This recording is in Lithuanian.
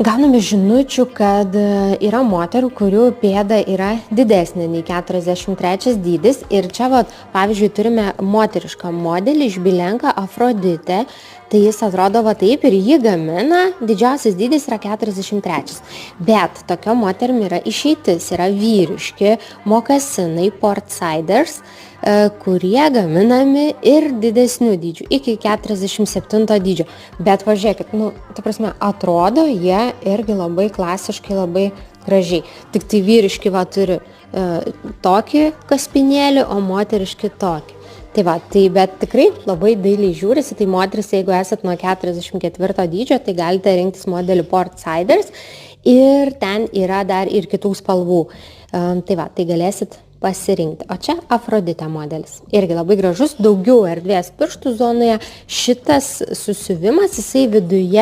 Gauname žinučių, kad yra moterų, kurių pėda yra didesnė nei 43 dydis. Ir čia, pavyzdžiui, turime moterišką modelį iš Bilenka Afroditė. Tai jis atrodo taip ir jį gamina, didžiausias dydis yra 43. Bet tokio moterim yra išeitis, yra vyriški mokasinai Portsiders, kurie gaminami ir didesnių dydžių, iki 47 dydžio. Bet važiuokit, ta prasme, atrodo jie irgi labai klasiškai, labai gražiai. Tik tai vyriški turi tokį kaspinėlį, o moteriški tokį. Bet tikrai labai dailiai žiūrisi, tai moteris, jeigu esat nuo 44 dydžio, tai galite rinktis modelį Portsiders ir ten yra dar ir kitų spalvų. Tai galėsit pasirinkti. O čia Afroditė modelis. Irgi labai gražus, daugiau erdvės pirštų zonoje. Šitas susiuvimas, jisai viduje